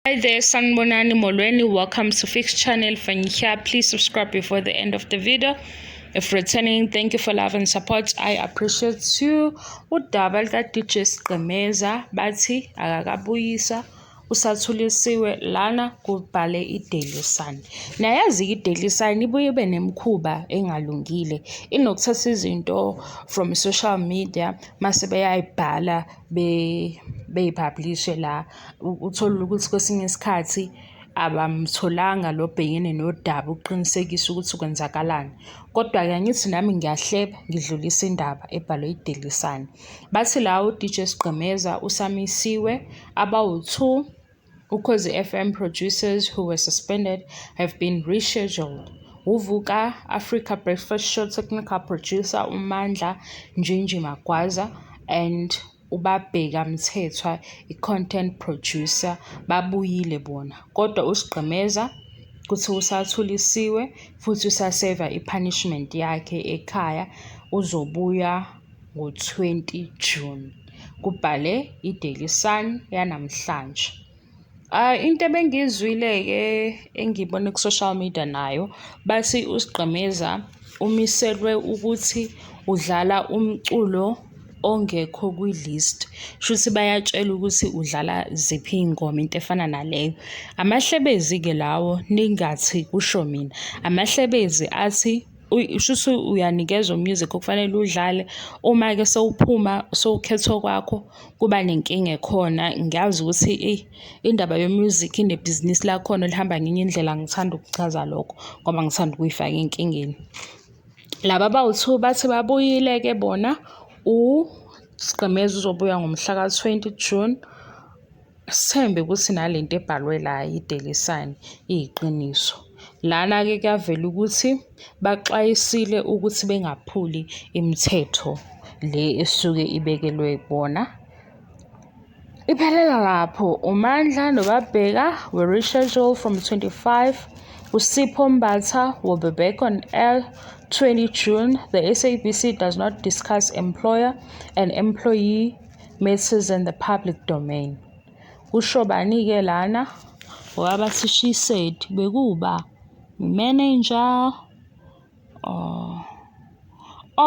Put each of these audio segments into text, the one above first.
Hi there, Sanbonani Molweni. Welcome to Fix Channel. If you're here, please subscribe before the end of the video. If returning, thank you for love and support. I appreciate you. Udaba DJ Sgqemeza bathi akakabuyisa usathulisiwe lana kubhale iDaily Sun. Nayazi iDaily Sun ibuye ibe nemkhuba engalungile. Inokuthatha izinto from social media mase beyayibhala beyipublishe la, uthola ukuthi kwesinye isikhathi abamtholanga lo bhekene nodaba uqinisekisa ukuthi kwenzakalani. Kodwa-ke ngithi nami ngiyahleba ngidlulisa indaba ebhalwe iDaily Sun. Bathi la DJ Sgqemeza Usamisiwe abawu-2 Ukhozi FM producers who were suspended have been rescheduled. Uvuka Africa Breakfast Show technical producer uMandla Njinji Magwaza and ubabheka Mthethwa i-content producer babuyile bona. Kodwa uSgqemeza kuthi usathulisiwe futhi usaseva i-punishment yakhe ekhaya, uzobuya ngo-20 June. Kubhale iDaily Sun yanamhlanje. Into ebengizwile-ke engibone ku-social media nayo bathi uSgqemeza umiselwe ukuthi udlala umculo ongekho kwi-list. Shuthi bayatshela ukuthi udlala ziphi ingoma, into efana naleyo. Amahlebezi-ke lawo ningathi kusho mina. Amahlebezi athi shuthi uyanikezwa music okufanele udlale, uma-ke sewuphuma sewukhethwa kwakho kuba nenkinga ekhona. Ngiyazi ukuthi indaba yomusic inebhizinisi lakhona lihamba ngenye indlela. Ngithanda ukuchaza lokho ngoba ngithanda ukuyifaka enkingeni. Laba abawu-2 bathi babuyile-ke bona. uSgqemeza uzobuya ngomhla ka-20 June. Sithembe ukuthi nalento ebhalwe la iDaily Sun iyiqiniso. Lana-ke kuyavela ukuthi baxwayisile ukuthi bengaphuli imithetho le esuke ibekelwe bona. Iphelela lapho. uMandla noBabheka were rescheduled from 25. Usipho Mbatha will be back on air 20 June. The SABC does not discuss employer and employee matters in the public domain. Kusho bani-ke lana? Wabathi she said bekuba manager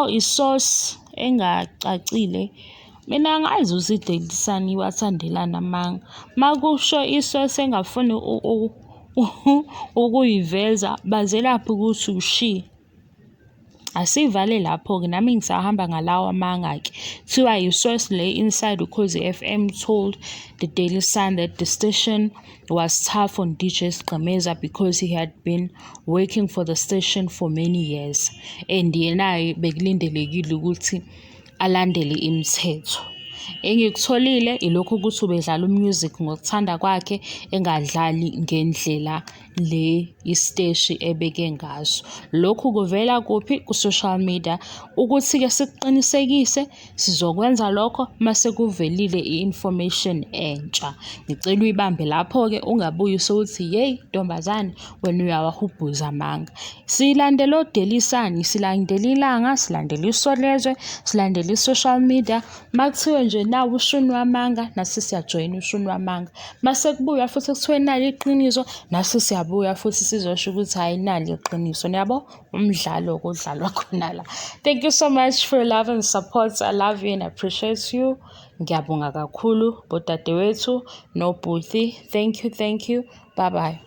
isource engacacile. Mina ngazi ukuthi iDaily Sun iwathandelana amanga. Makusho isource engafuni ukuyiveza bazelaphi ukuthi ushi. Asivale lapho-ke, nami ngisahamba ngalawo amanga-ke. Kuthiwa isource le inside Ukhozi FM told the Daily Sun that the station was tough on DJ Sgqemeza because he had been working for the station for many years. And yena bekulindelekile ukuthi alandele imithetho. Engikutholile ilokho ukuthi ubedlala umusic ngokuthanda kwakhe, engadlali ngendlela le isiteshi ebeke ngaso. Lokhu kuvela kuphi? Ku-social media. Ukuthi-ke sikuqinisekise sizokwenza lokho mase kuvelile i-information entsha. Ngicela uyibambe lapho-ke, ungabuyi sokuthi yeyi ntombazane wena uyawahubhuza amanga. Silandela oDaily Sun, silandela ilanga, silandela isolezwe, silandela i-social media. Makuthiwe nje nawe ushuni wamanga, nasi siyajoyina ushuni wamanga. Mase kubuya futhi kuthiwe nali iqiniso, nasi siyabuya futhi sizosho ukuthi hayi nali iqiniso. Yabo umdlalo kodlalwa khona la. Thank you so much for your love and support. I love you and appreciate you. Ngiyabonga kakhulu bodadewethu no Bhuti. Thank you. Bye bye.